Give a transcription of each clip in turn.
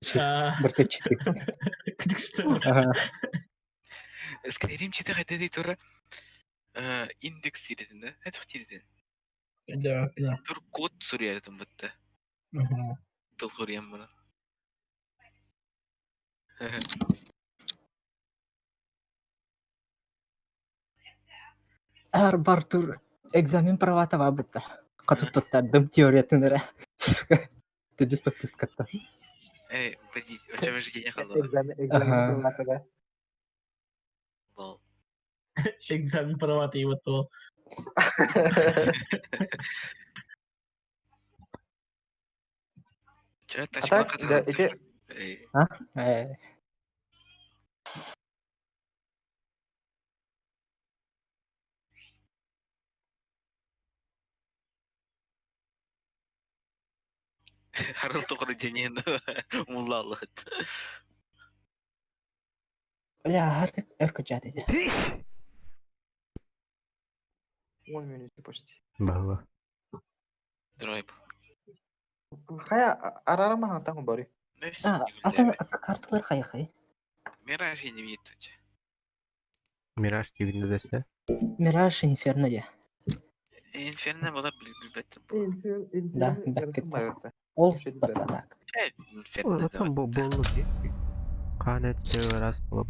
Быртычтык. Küçük şey. Skyrim çite hadi de tora index serisinde. Ne çok serisinde. Evet. Tor kod soruyordu bitti. Tıl koruyan bunu. Ар Бартур экзамен правата бабытта. Катыт тоттардым теориятыныра. Түдүс папыткатта. Блин, очевидно, ждение халва. Экзамен проватага. Лол. Экзамен провати вот то. Чё, А так, да, эти... Харыл тоқыры денен мулла алады. Бля, эркачат эти. 10 минут почти. Баба. Драйв. Хая, арарама хантаху бари. Ата карталар хай. Мираж не видит. Мираж тивинде десе. Мираж Инферно де. Инферно была билбеттер. Да, бәккетті. Ол бата так. Инферно да. Там болу ди. Канет те раз болуп.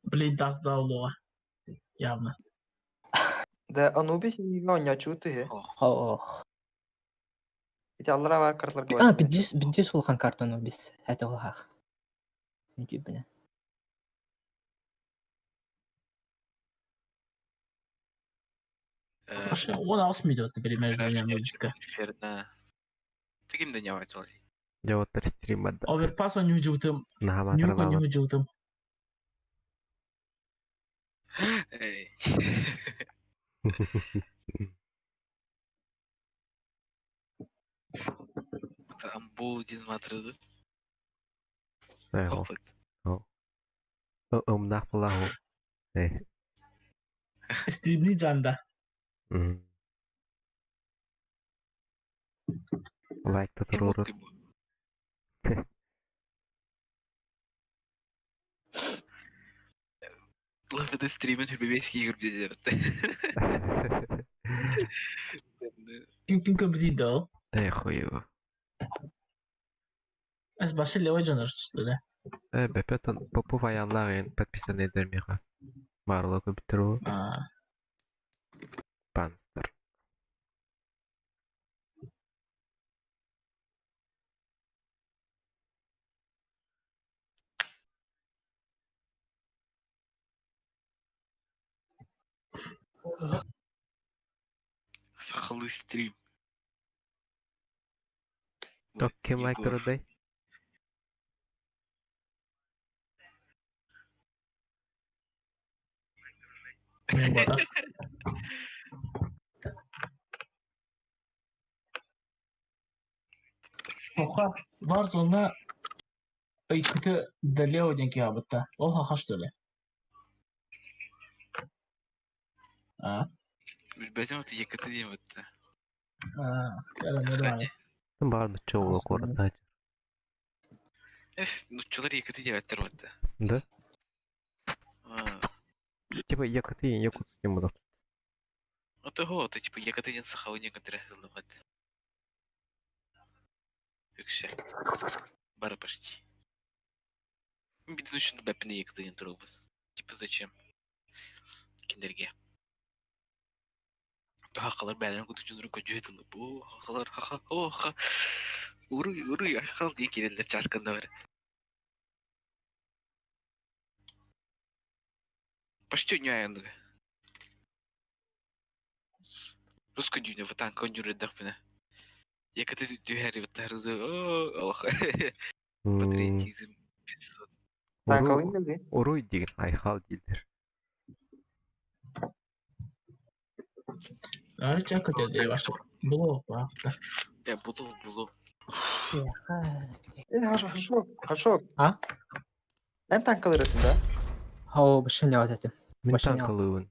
Блин, даст даулуга. Явно. Да, Анубис не гоня чуты. Ох. Эти аллара бар картлар говорят. Биддис улхан картону біз әті олғақ. Үйтіпіне. Вообще, он асмидет теперь между ними. Инферно. Ты кем да не вайцол? Жауаптар стримада. Оверпаса не ужилтым. Нахама Нюка не таралава. ужилтым. Там будет матрады. Эго. Умнах пулаху. Стримни жанда. Лайк татыруру. Лафеде стримен хубебейский игр где-то. Ким компетидо. Хуево. Аз башы лева жанар что-то. Бепетон попу ваянлагын подписан эдермеха. Барлыгы битеру. Панстер. Сахалы стрим. Окей, майкродай. Мен бата. Оха, бар сонда айкыты далео ден ки абытта. Ол хахаш төле. Билбетим это якыты дейм бітті. Ярамады. Бар чоулы коротать. Нуччулар якыты дейм біттір бітті. Да? Типа якыты якутским будут. Отого, то типа якыты дейм сахалы некоторые жылыват. Үкші. Бары почти. Бидін үшін бәпіне якыты дейм тұрғыз. Типа зачем? Кендерге. Хақалар бәлін күті жүзірі көджі етілді. О, хақалар, хақа. Урый, хақал дей керелер чатканда бар. Почти не аянды. Русская дюня, вот танка он юрит дахпина. Якыты дюхари вот тарзы. Ох, патриотизм. Танкалын келди. Уруй деген айхал дейдер. Чак көтеді башы. Було бақты. Було. Хашок. А? Нен танкалыр өтін да? О, бішіне өтетім. Мен танкалыуын.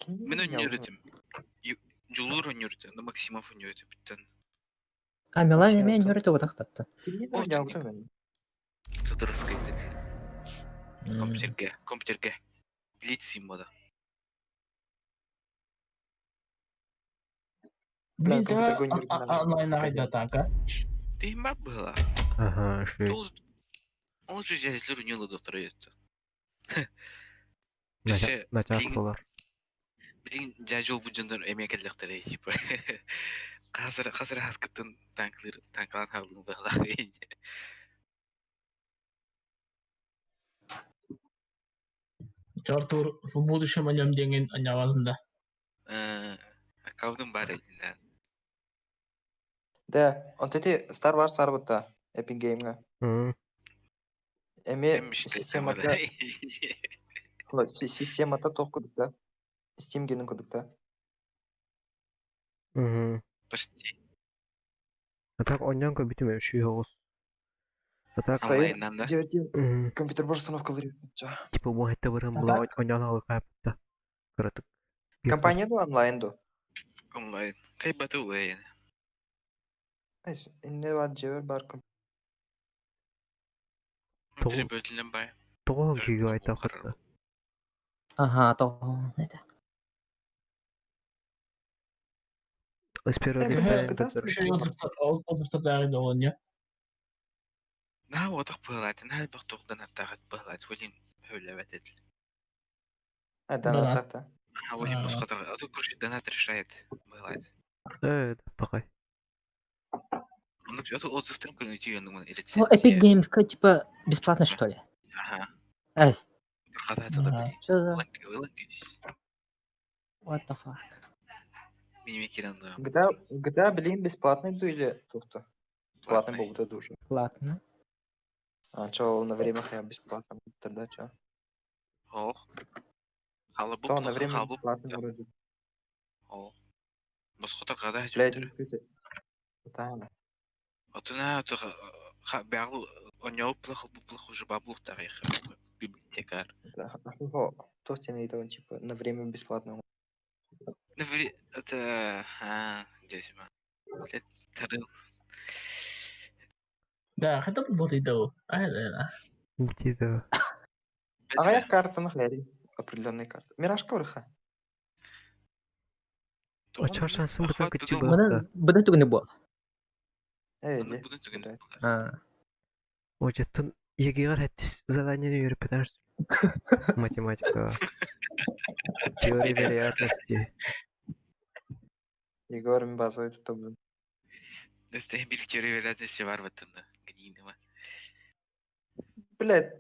Мен ön yürütüm. Julur ön yürütüm. Maksimov ön yürütüm. Bütün. Мелания мен Вообще, юрите удахтатты. Bilmiyorum О, ya bu teknik. benim. Тудырыс кайты. Компьютерге. Билетсин мода. Блин, компьютер да гоню онлайн айда танка. Ты ма была. Ага, ши. Он же жәжлер үнелі доктор етті. Бізше Начар болар. білген жәжол бұл жындар әмекелдіктері типа. Қазір хаскеттен танклан халдың бағлағы. Чартур в будущем о нем денген анявалында. Аккаудың бар елден. De, onteti Star Wars var burada. Epic Game'ga. Hı. Emi Emmişti. системата тоқудuk da. Steam gelin kuduk da. Hı. Почти. Так ondan ko bitmiyor şu yoğuz. Так Sayın Онлайннан да. Hı. компьютер установкалар yapınca. Типа bu hette barım bula ondan alı kapta. Kırıtık. Компания da онлайн do. Онлайн. Кай бату лейн. Neyse, ne var cevher bar Тірі бөлінен бай. 9 гигабайт акытты. Ага, то это. Аспиро Evet, листаем gıda бетер. Şu otursa dahi de oluyor. На отық бұғылайды. Нәл бұқ тоқдан аттағат бұғылайды. Өлін өлі бәтеді. Ha, Donat. atakta. Өлін бұз қатарға. Аты күрші донат решает бұғылайды. Evet, bakay. Аты отзывтың күні түйендің мұны Ну, Epic Games, типа, бесплатно, что ли? Ага. Эс, Бірқада айтылды Ага. білейін. что за... Ланкейс. What the fuck? Меніме керенді. GTA, блин, бесплатный ду или только? Платный был вот уже. Платно. А, чё, на время я бесплатно тогда, чё? Ох. Халы бұл То на бұлқы время халы бұл. бесплатный вроде. Ох. Бұз құтырғада Блядь, жүндірі. не список. Да, Отына бәғыл оняу плохо уже баблух тарихы. Библиотекар. да. То тебе это он типа на время бесплатно. Это... Здесь ма. Тарыл. Да, хотя бы вот и до. Где-то. А я карта на хляре. Определенные карты. Мираж Ковриха. Açar şansın bu da küçük bu. Бұдан түгіне бұл. Эйди. Будын түген. O cidden yegiğer hettis задание yürüp edersin. Математика. Теория вероятности. Егор ми базовый тут топ. Өсте bir teori verilmesi var vatında. Gideyim ama. Блядь.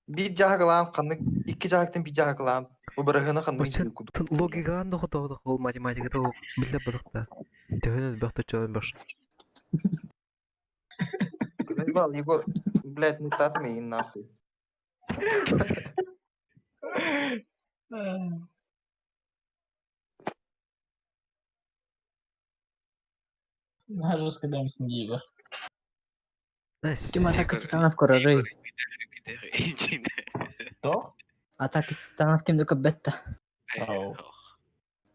Bir жагылам, канны iki жагыктан bir жагылам. Bu бырыгына канны Бачын логикаан да хотоодық ол математикада ол биле бұдықта. Төгініз бақты чоғын баш. Заебал, Егор. Блядь, ну так мне и нахуй. Жестко дамсың Егор. Кем атака титанов көрөрөй. То? Атака титанов кемді көп бетті.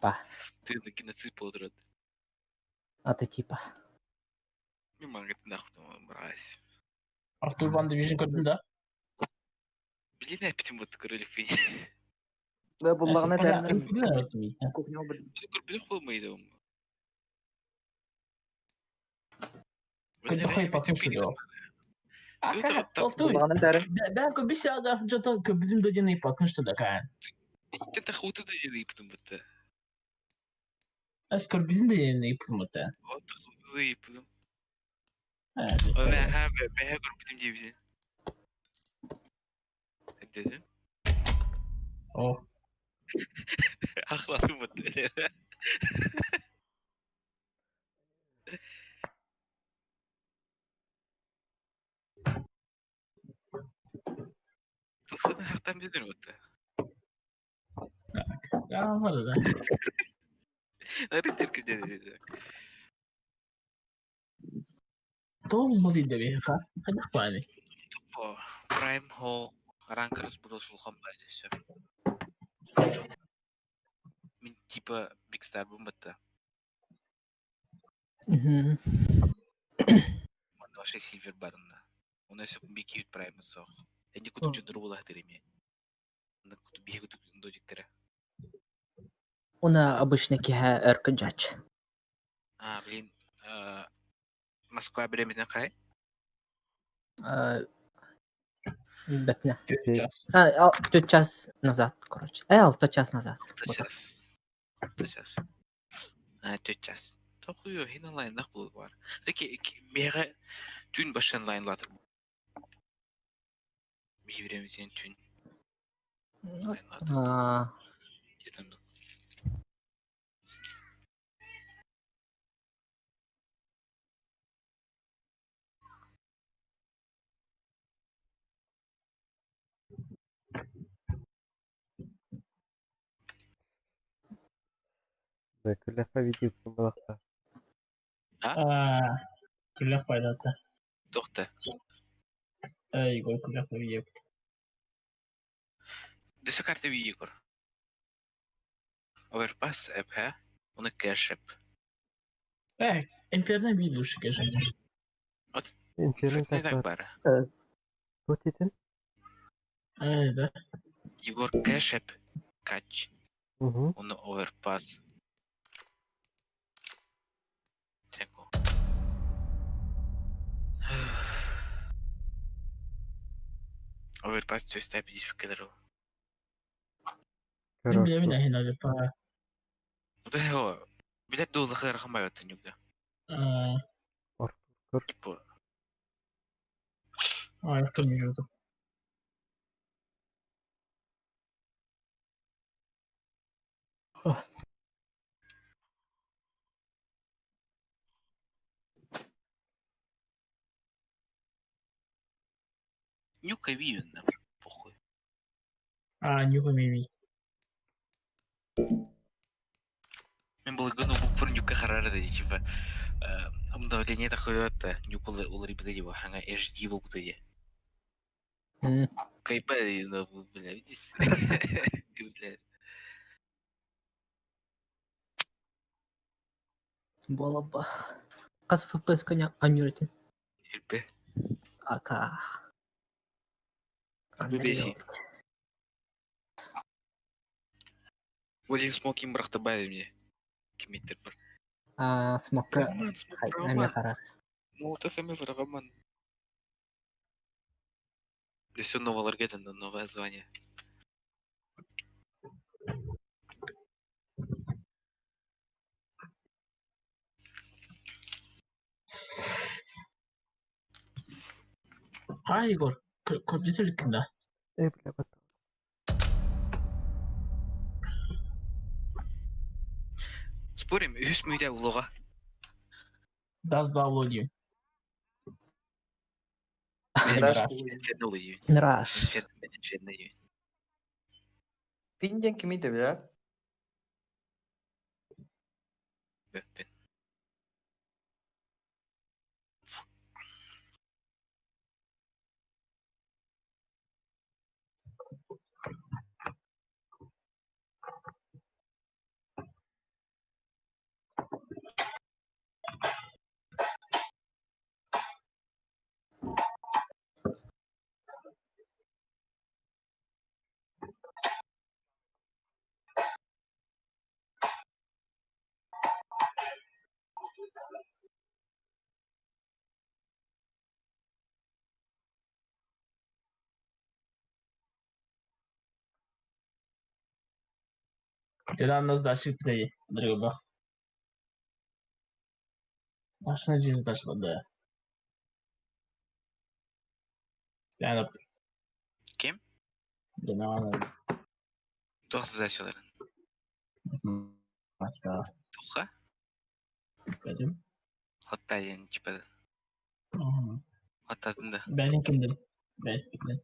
Па. Ты на геноцид полдрот. Аты типа. Мен маңгет нахуй брась. Артур Ван Division көрдің да? Блин, аппетим вот көрөлік бей. Да буллагына тәрінім. Көрдің Кухня бір. Көрбілік болмайды оң. қой патушки да. Буллагына тәрін. Ben bir saat aslında köprüdün de cenneyi bakmıştı da kan. Ты так вот это не потому что. Az köprüdün de cenneyi bakmıştı. Вот заебал. Evet. Ben görmedim diye bizi. Dedin? Oh. Akladım mı? Sana haktan bilir mi? Ya var da. Nerede terk edeceğiz? Doğum mu değil de bir ha? Hadi bari. По Prime Hall ранкерс буду слухам байдысы. Мен типа Big Star бомбатта. Ваша Silver барында. Оны сөп бики үт праймы соқ. Энди куту чудыру була тереме. Оны куту бики куту додиктері. Уна обычно киһэ ыркыдьач. Блин. Москва беременна кай? Бэпнэ. Час. 4 час назад, короче. 6 час назад. 6 час. 6 час. 4 час. Тохуйо хина лайнах бұл бар. Теки беге түн башын лайнлатып. Бики беременсен түн лайнлатып. Жетімді. Күлләфә видео сумбалакта. Күлләк пайдатта. Тоқта. Егор күлләк пайдатта. Десі карты видео кор. Оверпас әп, ха? Оны кәш әп. Инферно видео шикешен. Интернет Фетнедак так бары. Тут итен. Да. Егор кәш әп. Кач. Угу. Оны оверпас. Теко. Оверпас 250 кедеру. Мен білемін әхін әліп. Это его. Билет доллар рахам байваттын югда. Типа. Аяқтан не жүрді. Нюка видно. Похуй. Нюха меймей. Мен бұл гыну бұл пұр нюка харарды, типа. Обновление такое это. Нюка улари бідеді бұл. Ханга HD бұл бідеді. Кайпа дейін, бля, видись. Бля. Бола ба. Қас FPS коня анюртин. Ирпе. Ака. Бебеси. Один смокин брақты бәді мне. Кеметтер бір. Смокка. Роман, Хай, смок әме Роман. қарар. Молотов әме бір Роман. Все новый ларгетен, новое звание. Егор. Компьютер кімді? Бля, бат. Спорим, үс мүйде улуға. Даз давло дейм. Инферно улуй. Мираж. Инферно дейін. Финден кимиде билет? Бөппен. Тогда нас дальше плей. Друга. Машина жизнь дошла, да. Stand up. Кем? Да, нормально. Тоқсы зашыларын. Матка. Тоқа? Dedim. Хотта дейін, типа. Хоттатынды. Ben kimdim? Ben kimdim?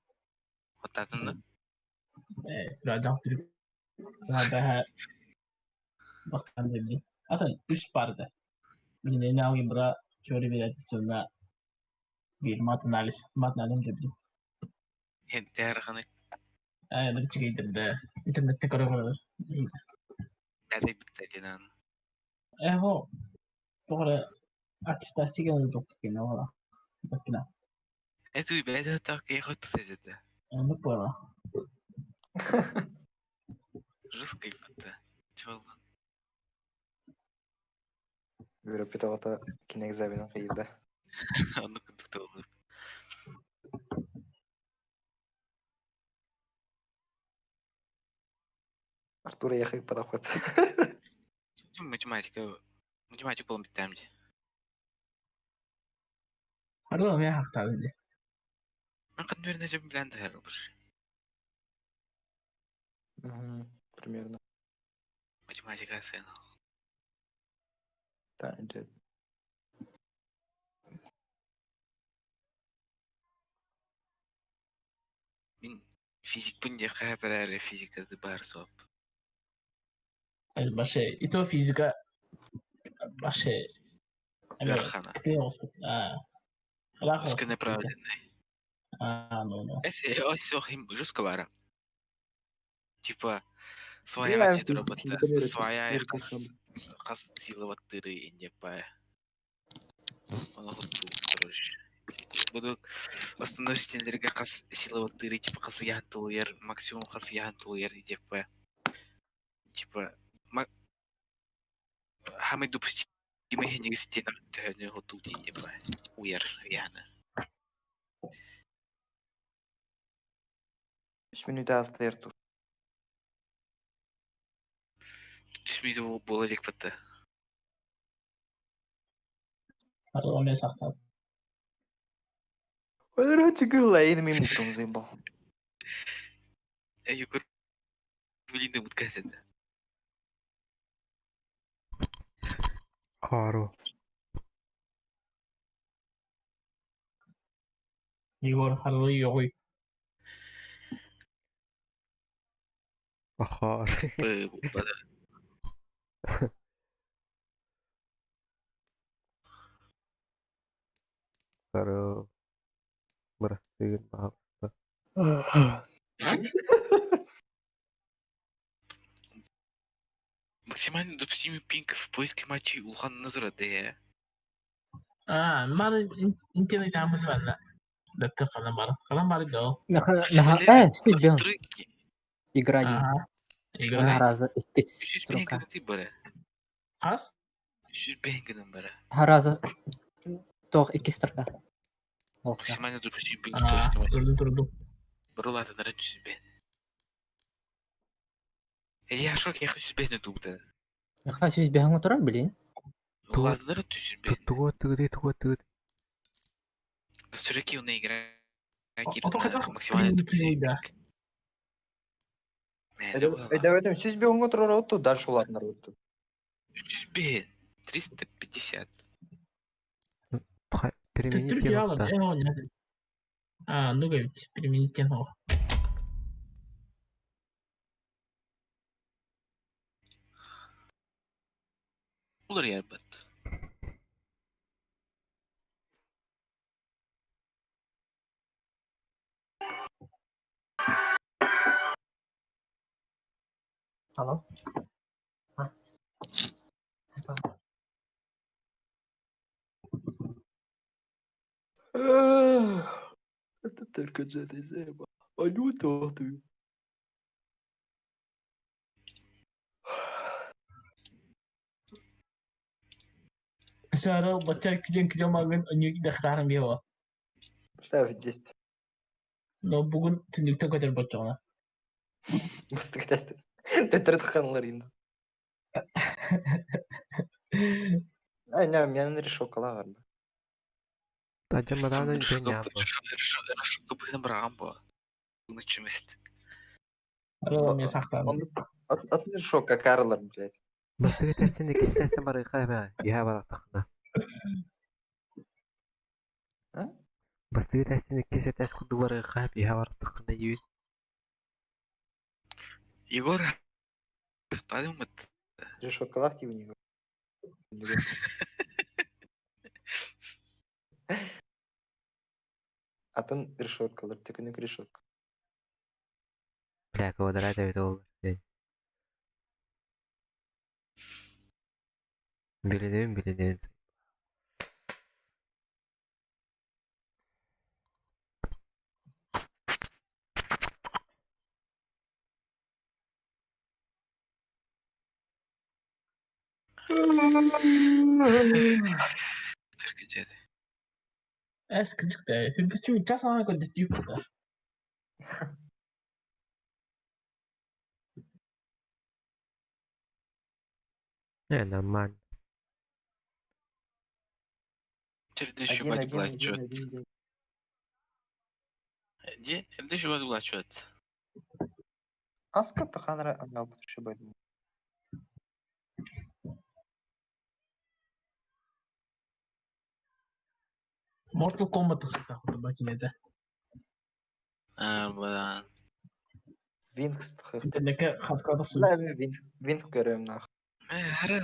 Хоттатынды. Birazcık Türk. Daha başkan dedim. Zaten 3 parti. Birine ne alayım bura şöyle bir adisyonda bir mat analiz dedim. Хенте арқаны Bir çıkaydım da internette karı. кәдек бітті денен. Ho. Doğru. Atistasiga doktor yine var. Bakına. Esu bence tak ya hot tezede. Anlık bana. Русский пата. Чолган. Böyle bir tavata kine egzabinin kıyıldı. Onu күндүк болду. Артур ехай подоход. Математика болом биттемди. Arada ne hakta dedi. Мен кандай бир нерсе билен да бир. Примерно. Математика сен. Bence. Мен физикпин же кайбир физикасы бар соп. Az başı. İto fizika. Başı. Верхана. Kıtı olsun. Рах Русский olsun. неправильный. Ну. Ось жестко бара. Типа своя Bilmem, где-то работа, fizikten öğretmiş, своя öğretmiş кас силоваттыры индепа. Оны хуту короче. Буду основной стендерге кас силоваттыры типа кас янтылыр, максимум кас янтылыр индепа. Типа хамы допустимый негистен төнө хуту индепа. Уяр яны. 5 minut hasta Ertuğ. Түсмейді бола элек бітті. Arada ne sakta. Öyle çıkıyorlar yeni mi mutlum zımbal. Югор блин уткасында. Қару. Igor harlı yoğuy. Ахар. Бада. Қару. Бірістеген бағыста. Максимально допустимый пинг в поиске матчей Улхан Назара да. Bana internet amızı var da. Dakika kalan var. Kalan var da o. Сөз бен. Настройки. Игра дейін. Aha. Оны Игра. разы 2 Шүз строка. бенгінің бары. Kas? Шүз бенгінің бары. Разы тоқ 2 строка. Олықта. Максимально допустимый пинг в поиске матчей. Durdum. Бұрылады нара шүз бен. Я шок я шүз бен дубда. Яқа сөз бен отыра білейін. Улады нара шүз бен. Тугу. Настройки он игра. Otokada Максимально допустимый да. пинг. Мәлі болады. Ödemedim. Siz bir on kontrol oldu. Ders olanlar oldu. Шүз бен. 350. Применить Türkiye alın. нокта. O ne? Ну говорить. Применить о. Olur yer bат. Алло. Это только GTZ. Alo doğdu. Mesela bacak kiden magen önüne gidelim bir o. Что здесь? No bugün tünlükte kadar bacağına. Mıstık testi. Tetret kanlar indi. Aynen yani решил кала var mı? Ажамадан жеңе абы. Рашка быһын быраган бу. Буны чимест. Arada ne sakta. От решил как аралар, блядь. Бастығы тәсін екісі тәсін бары қайба. Иға бары тақына. Бастығы тәсін екісі тәс құды бары қайып. Иға бары тақына еуін. Егор. Тады умыт. Решил кала активнее. Атын решеткалар, текінік решетка. Бля, кавадара да өті ол. Біледеуін. Türkçe. Eskicik de. Hünkü çasana koyduk yukarıda. Normal. Türkçe şu Один, бать один, один, блачет. один, один. Где şu бать блачет? Аскатта ханра ана бутушу байдым. Mortal Kombat'ı sıkta kutu makinede. Buradan. Винкс тахыктı. İnternete haskada su. La ben Винкс görüyorum нах. Herhalde.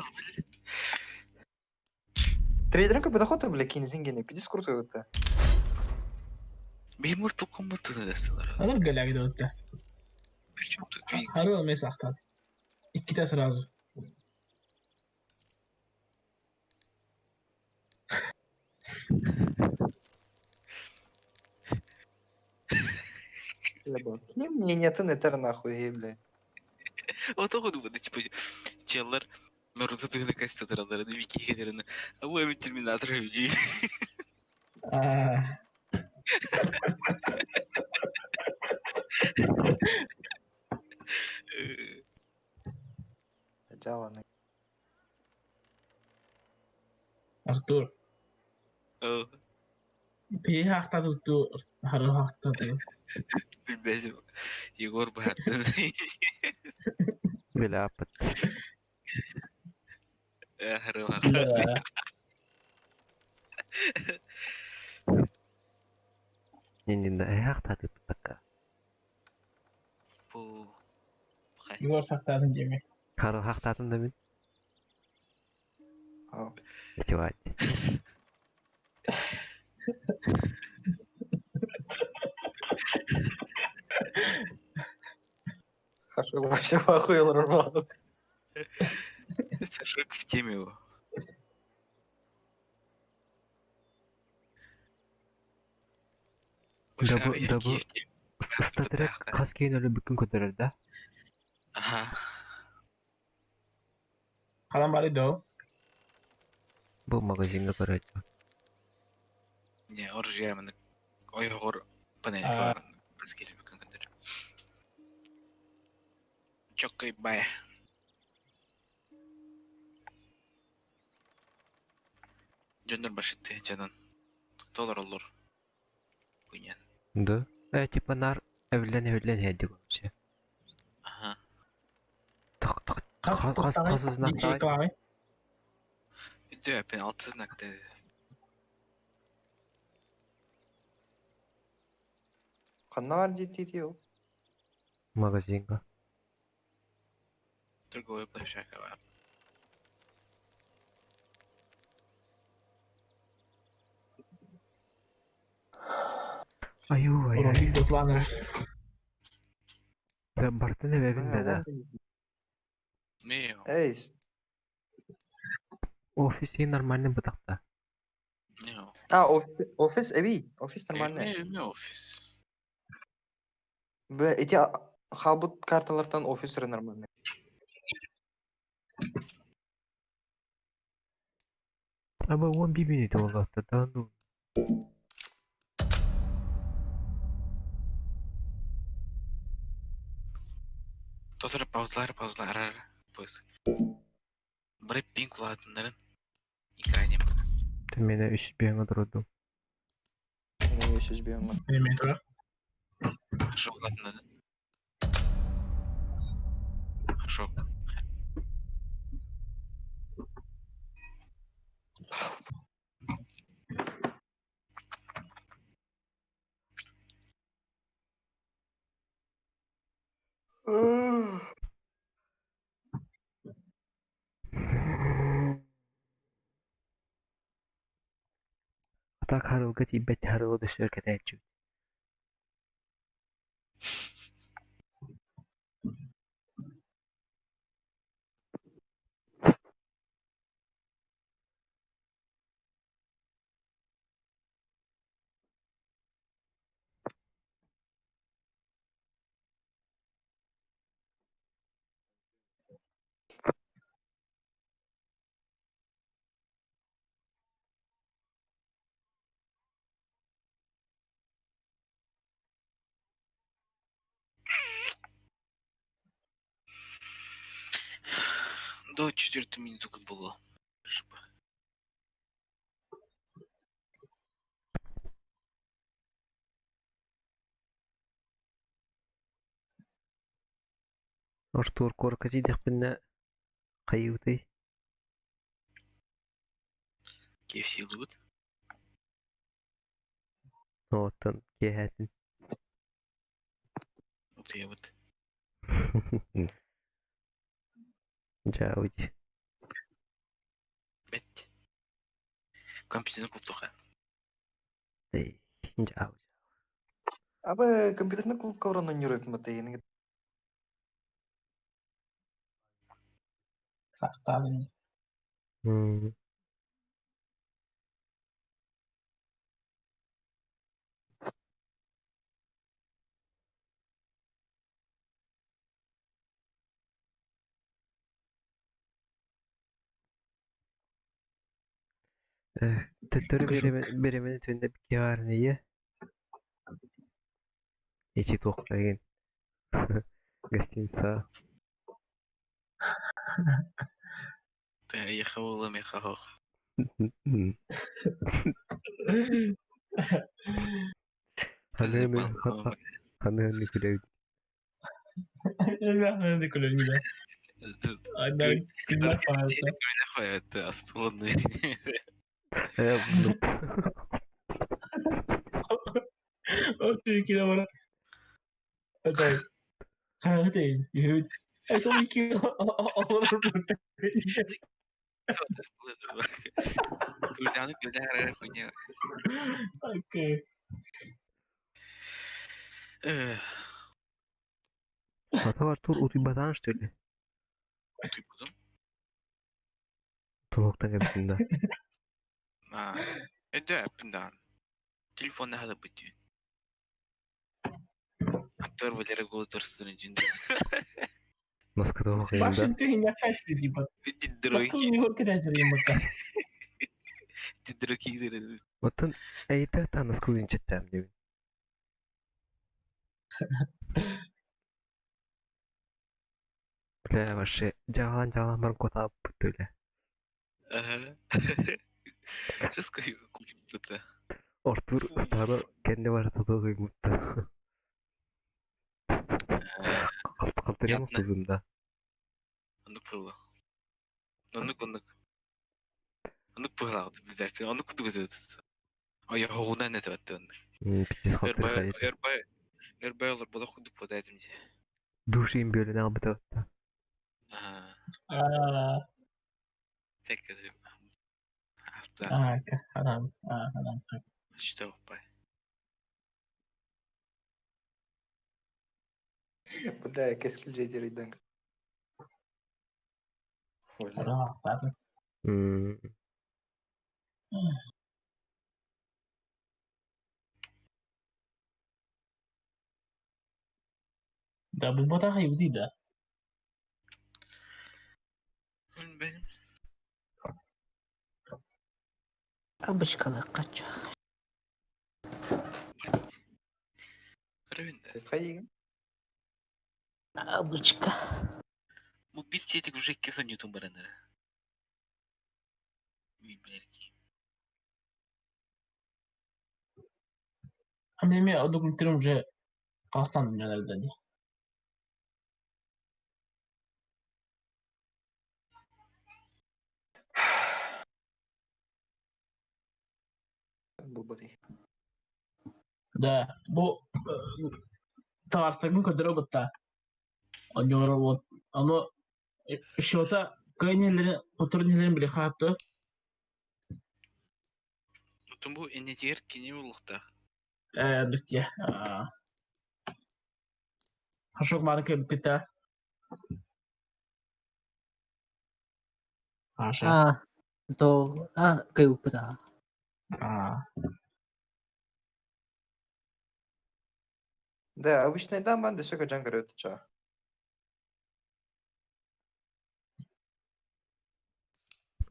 Трейдерın kapıda хота бля кинетин гене. Пиди скурту это. Benim Mortal Kombat'ı da deseler. Alır gala gidiyor öte. Bir çok tutmayın. Harı olmayı saktadı. İki de razı. Мне мнение ты это нахуй, бля. O da oldu bu da çıllar Naruto tığını kaç satırlarını, Vikinglerini. Bu emin Terminator övücüyü. Aaa. Java. Artur. Oh, Bir hafta tuttu. Harı hafta tuttu. bilmezim. Yegor bahattı. Böyle apat. Harım hak. Şimdi de ayak tadı tutaka. Bu. Igor saktadın gemi. Harıl hak tadın da min. Abi. Hiç var. Хорошо, вообще охуел рвал. Сашок в теме его. Double statrek kas keyin öyle bükün kötürür da. Aha. Kalan bari de o. Bu magazinga karacı. Ne orjaya mı? Oy hor panelik Aa. var. Biz gelip bakın kadar. Çok kayıp baya. Canlar başıttı canın. Dolar olur. Bunyan. Da. Tipa nar evlen hedi konusu. Aha. Tak tak. Kas Kas Bir şey klavye. Diyor ben altı znak dedi. Kanna var ciddi yok. Magazinga. Торговая площадка var. Ayu ayu. Oran bir dotlanır. Ben Bartın evinde de. Ne o? Ey, Ofisi normalde bıtakta. Ne o? ofis evi. Ofis нормальный. Ne ofis? Бля, эти халбут карталардан офисер нормальный. Ama 11 minute oldu hatta. Daha ne oldu? Dostlar pauzlar arar. Pues. Bir ping kulağıtınların. İkraniye bakın. Temene 3 bir yana durdu. Мне еще сбьем. Elementor. Хорошо kulağıtınların. Хорошо. Hatta Karolga tibet Harolga da şirkete edeceğim. До 4 минуты было. Артур коркати дехпинне кайыутай. Киев силы вот. Оттан кехәтин. Вот я вот. Жауди. Бет. Компьютерный клуб тоха. Эй, жауди. Абы компьютерный клубка оронон жүрөк мытайын. Сақтадың. Төттөрү Кышу. беремен түнде бикегарнeye. Эти тохтаген. Гостиница. Ты ехал лами хахох. Ханы күлөй. Ben de kullanıyorum da. Aynen günler fazla. Это остолный. O Türkiye'de var. Hadi. Hadi. Yürü. Son iki olur. Кульданы кульдары хуйня. Okey. Ата Артур утубадан что ли? Ты будем? Толоктан кабитинда. Да, пиндан. Телефон надо быть. Актер валера голос торстрын. Маскада окуйында. Başın tüyünden kaç bir diye bak. Ты Nasıl дороги. New York'a da jarayım bakalım. Ты дороги. Оттан эйта таныс кылын чаттам деп. Бля, вообще жаган бар кота бүттөлө. Ага. Расскажи, кучу это. Артур стара кенде бар татогой мутта. Калтырем Ятна. кызымда. Анук было. Анук. Анук было. Анук куда gözü. Ay hoğuna ne tabattın. Питтис калтырга. Эрбай олар бола худук подайтым же. Душин бөлүнө албыта. Ага. Aaa. Tek kızım. Adam. Adam. Что, пай. Бля, кескил жейдерийден. Ой, Adam. Da bu bata hayır da. Benim. Абычкалы кача. Кровинда. Хайыгын. Абычка. Bu bir çetik уже kesin YouTube baranları. Bilirki. Ama benim o dokumentlerim уже Қазақстан дүниелерде не? Бұл бадай. Да, bu Tavars'takın kadar batta. Onyor вот. Ama şota kaynelerin oturunların bile hattı. Тун bu энетер кене улукта. Lütfen. Haşok marka bitti. Haşa. 그거보다. Да, обычно да, мен де шага жан көрөт ча.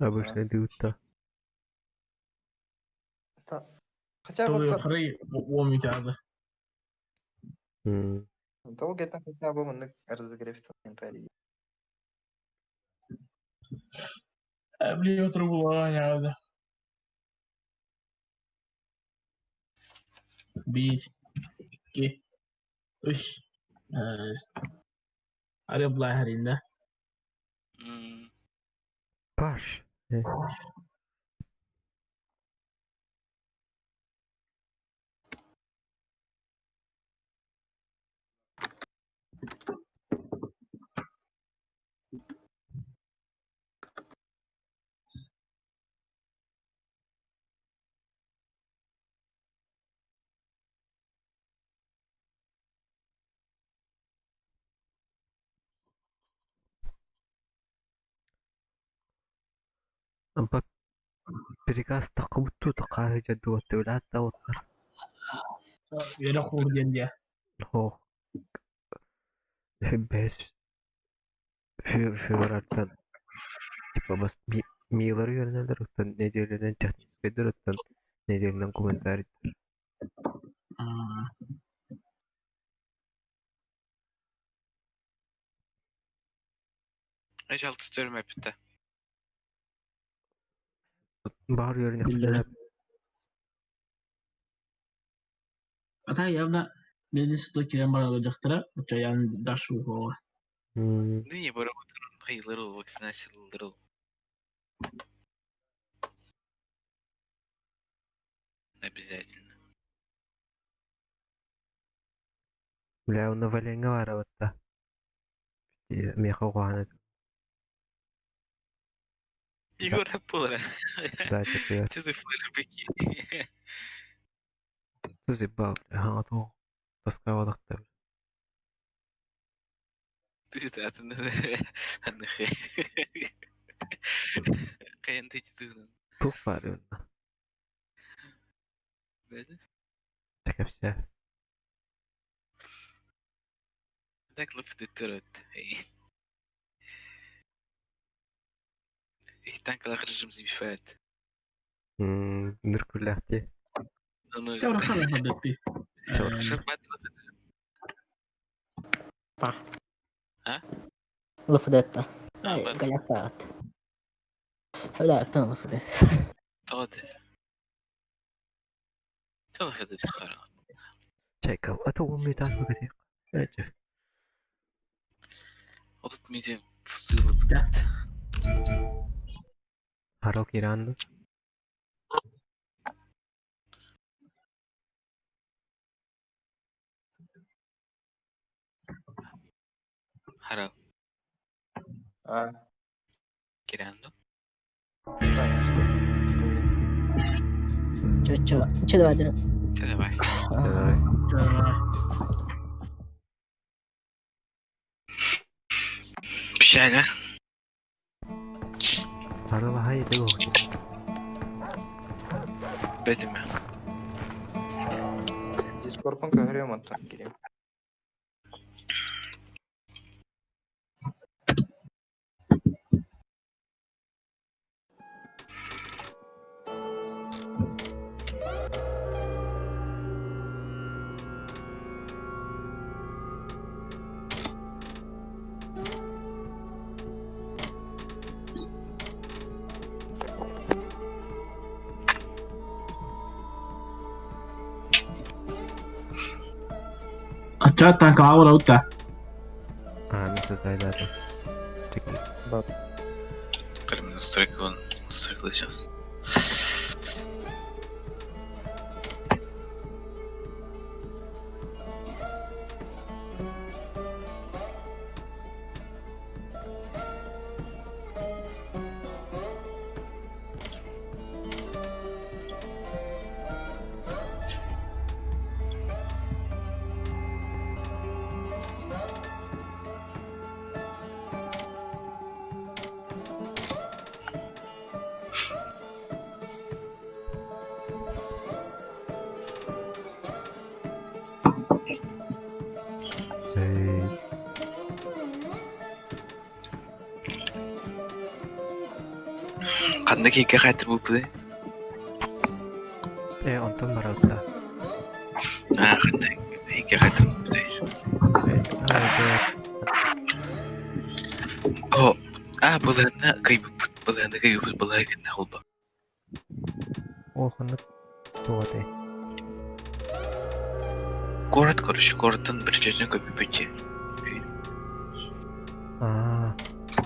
Обычный дютта. Хотя Todo вот yukarı o müdahale. того где-то хотя бы он разогрев комментарий. Beli otur bulan ya da. Bir, iki, üç. Hadi bulay harinde. Hmm. Baş. Bak Prigas takımı tutu kahve duat ulat tawatlar. Yere kur diye. Ho. Bes. Şu arardan. Tipa bas miğları yönelir utan ne diyorlar teknik edir utan ne diyorlar komentar. Ecel tutuyorum hep de. Bahar yörüne Bildirim. kadar Ata yavna beni sütü kiren bana olacaktır. Bu çayan daşı uğu. Niye böyle bakın hayırları ol, vaksin açılırları ol. Обязательно. Bля ona valenga var avatta. Meha qoğanı Егор Аппола. da çekiyor. Что за флешбеки? Tuzi bav. Ha to. Taska vadakta. Ты zaten hani kayan tecrübün. Çok var yönde. Böyle. Tekepse. Так лафт ettiriyor. Ich danke لك رجم زي فات. Nırkullahti. أنا Çavra kadar habetti. شبعت Lafı da etti. ben- Galak dağıt. Öyle yaptın lafı da et. طاد. ترى خذت خلاص. Çekal. Ata ummi taşma kadir. Ece. وصلت 200 فصيلة بجد. Harok İranlı. حرام Ha. كيرانو. Çöde vadini. تلا واحد. بشعلة. Harok hayır de yok. بدمة. Discord'un köhürüyor mu ondan gireyim. Açatan kahve uta. Nasıl sayılarım. Çekil. Bak. قرب من السترايك ون سترايك ليش. قد كي قاعد بوبدي. Ondan baralta. قد هيك قاعد بوبدي. Oh, Былыны кайбыт былай генә холба. Ол ханны тугаты. Городтан bir çözüm köpü peki.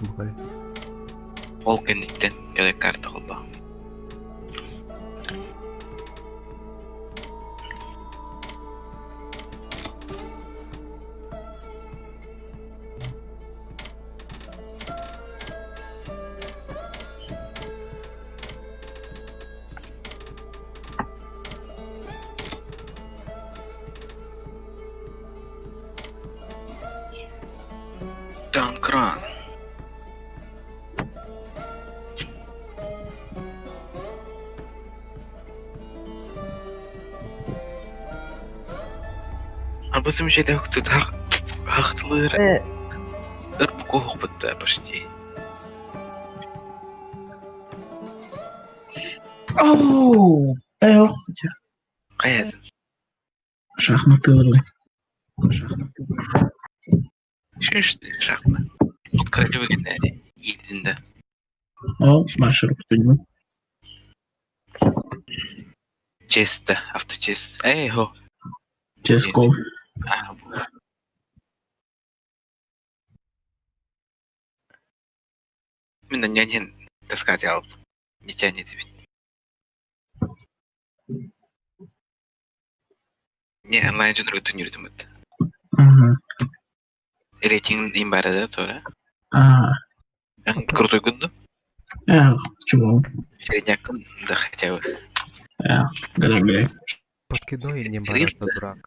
Бугай. Ол кенеттен яла карта холба. Танкран. Bizim şeyde yoktu da haklıları. Irp kohuk bitti başti. Оу! Эх, Kayadın. шахматы. Şu işte şakma. Открыли вы генә йидендә. О, маршрут değil. Честа, авточес. Эй, хо. Ческов. Мен нянен таскать алып. Не тянет ведь. Не онлайн жөнөргө түнүрдүм өт. Рейтинг им бар да, тора. Крутой гунду. Чего? Средняк да хотя бы. Грабли. Покидой не барата брак.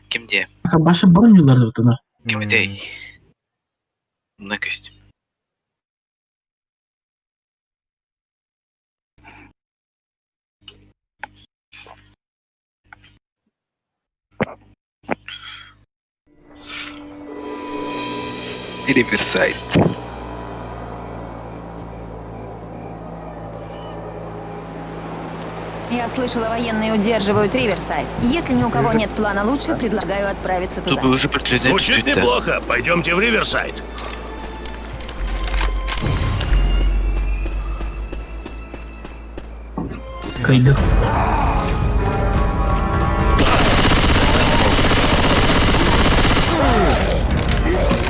Кимде? Башы бұрын жылдарды бұтына. Кимдей? На костюм. Риверсайд. Я слышала, военные удерживают Риверсайд. Если ни у кого нет плана лучше, предлагаю отправиться Тут туда. бы уже предупреждать. Звучит неплохо. Пойдемте в Риверсайд. Кайда.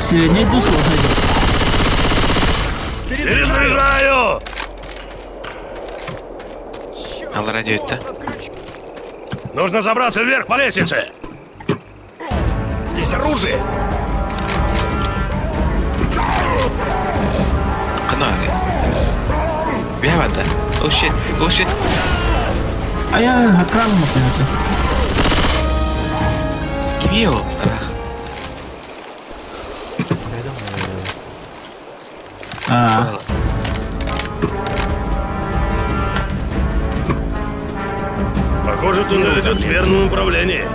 Сегодня иду сложно. Перезаряжаю! Ал радио это. Нужно забраться вверх по лестнице. Здесь оружие. Канали. Бявада. Oh shit. Oh shit. А я окрану находится. Ким ол? Похоже, туннель идет в верном направлении.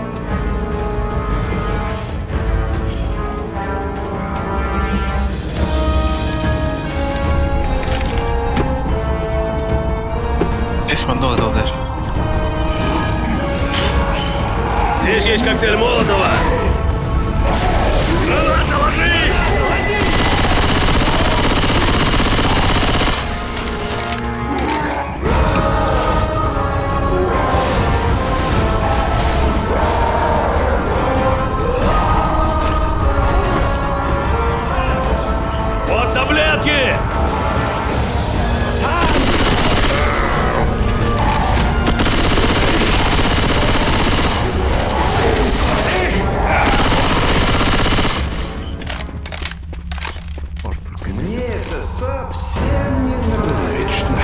Здесь много даже. Здесь есть коктейль Молотова. Граната, ложись! Вот таблетки!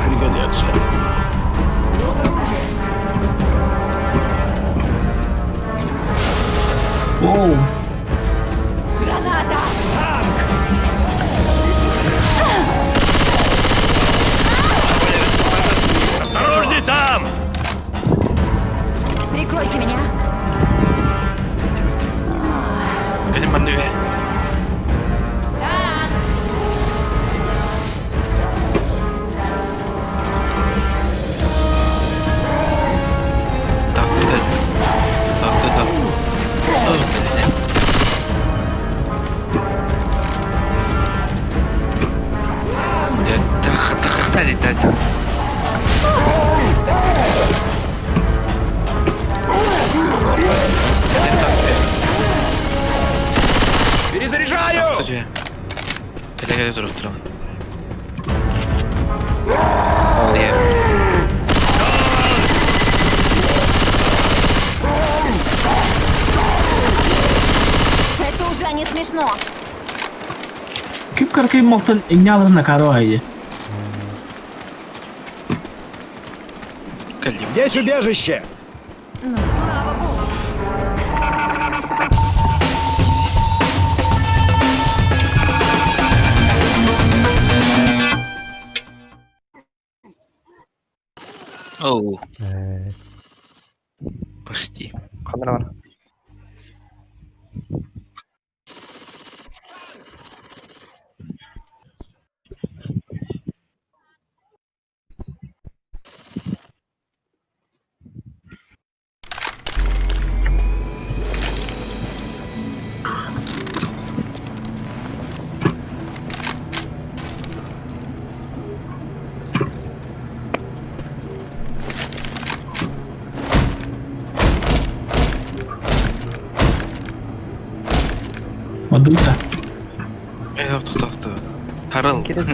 Пригодятся. Оу. Граната! Осторожней там! Прикройте меня! Benim anne. Тұрып тұрмын. Иә. Это уже не смешно. Кіп кіркей моқтын іңнялығына қару айы. Кәлем. Здесь убежище! Ну, слава богу. Оу, Э, почти. Қандыр бар. Мадуйта. Тоқта. Харыл. Керек.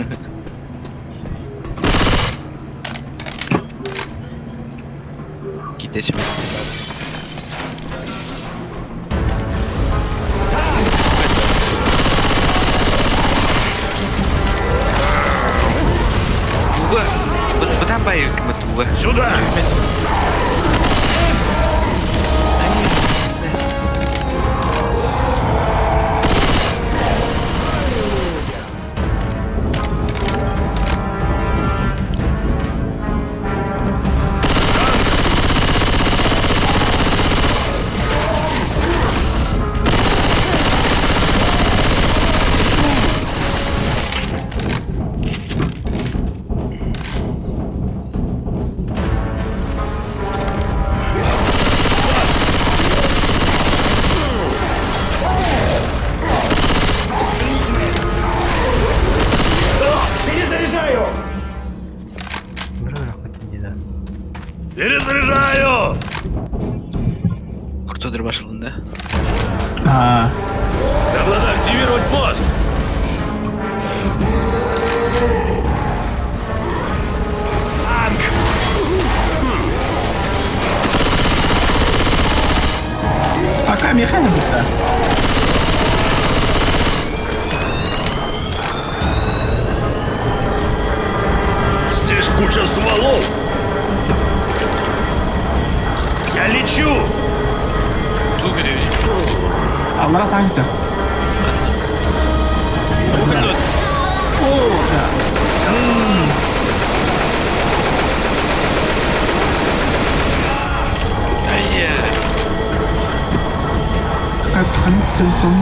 Кетешім. Туға. Бұдан байы кімі туға? Сюда! Перезаряжаю! бұрын рахмет не да. Перезаряжаю! Құртудыр башылында. Надо активировать мост! Пока механик бұқта. Здесь куча стволов! Я лечу! Ту көреді. Аллаға саңызды.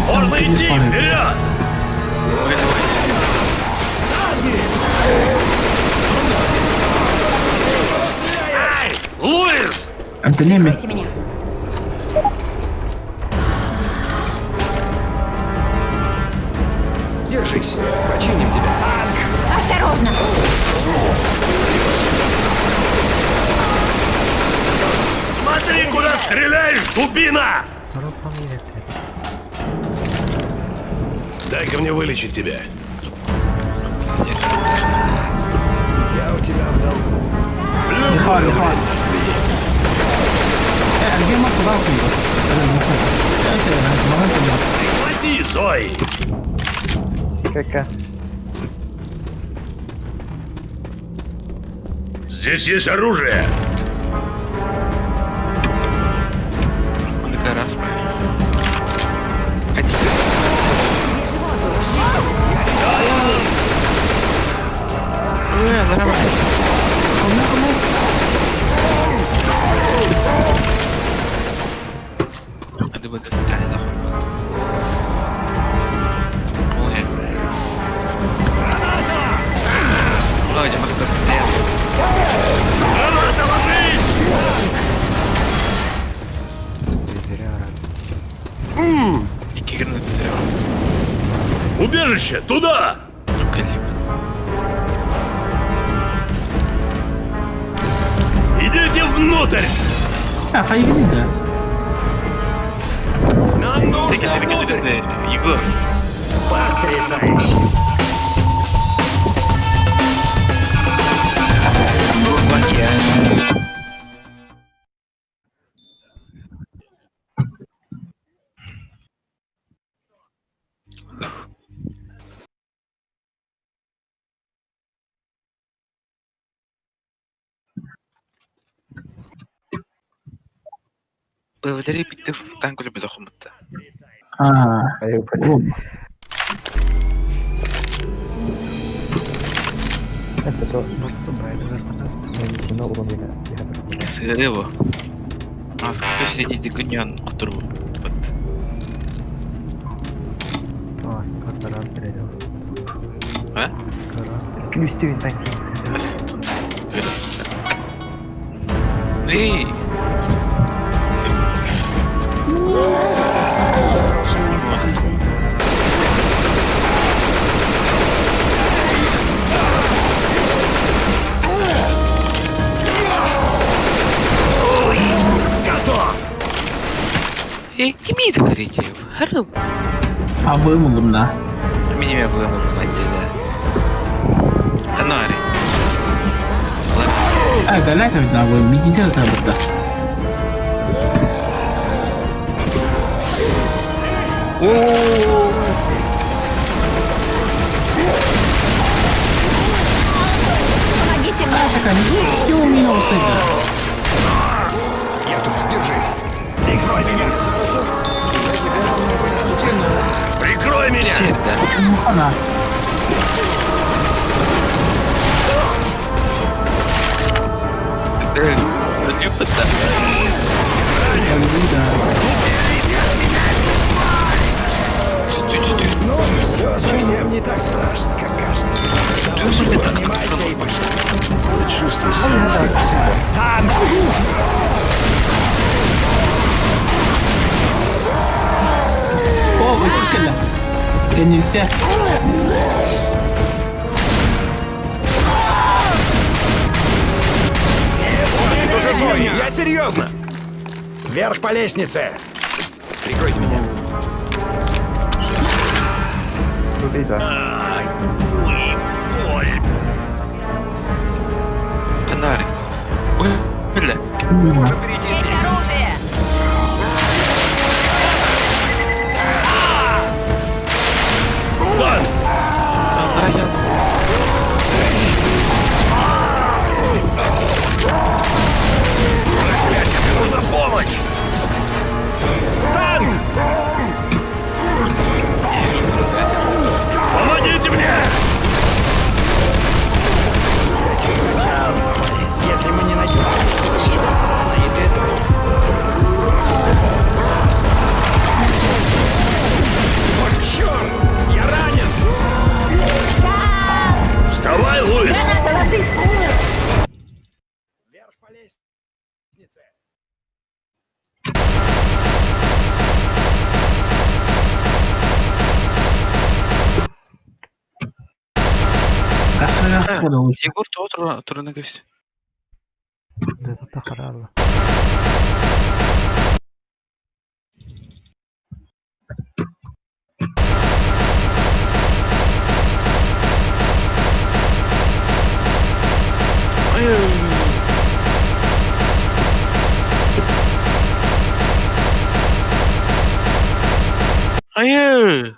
Можно идти! Вперед! Ай! Луис! Антонеми. Прикройте меня. Держись! Починим тебя! Осторожно. Смотри, куда стреляешь, дубина! Тору пам'ятати. Дай-ка мне вылечить тебя. Я у тебя в долгу. Лихай. Әлге ма құда оқиды. Хвати, Зои! Кәкә. Здесь есть оружие! Ондыка раз правильно. Хотите? Нормально. Hadi bakalım bir tane daha. Oluyor. Hocam bak ne yapıyor? Граната ложись! Зря рано. İki granat diyor. Убежище, туда! Ну калибр. Идите внутрь! Қай келеді? Нам нужно Teker внутрь! Егор. Потрясающе! Благодаря биtti танк любит охмутта. Сырыво. А сколько сидите гонен, который вот. А? Эй! Мне нравится старые заброшенные станции. Эй, kimi говорите? Хару. А вымылым, да. Меня вымыл, кстати, да. Анари. Галяка ведь на вымылым, видите, это да. Помогите мне! Все у меня вот это. Я тут, держись. Прикрой меня. Прикрой меня. Ну, хана. Любит-то. Ну, все совсем не так страшно, как кажется. Поднимайся и пошли. Чувствуй себя. Танк! О, вытискали. Я не те. Уже зоне, я серьезно. Вверх по лестнице. Прикройте меня. Канари. Ой, бля. Можем перейти Есть здесь. оружие! Район. Нужна помощь. Танк! Помогите мне! Если мы не найдем найдет труп. О, черт! Я ранен! Вставай, Луис! Граната ложись! Вверх по лестнице. Расхода очень. Егор, то на гости. Это хорошо. Ай.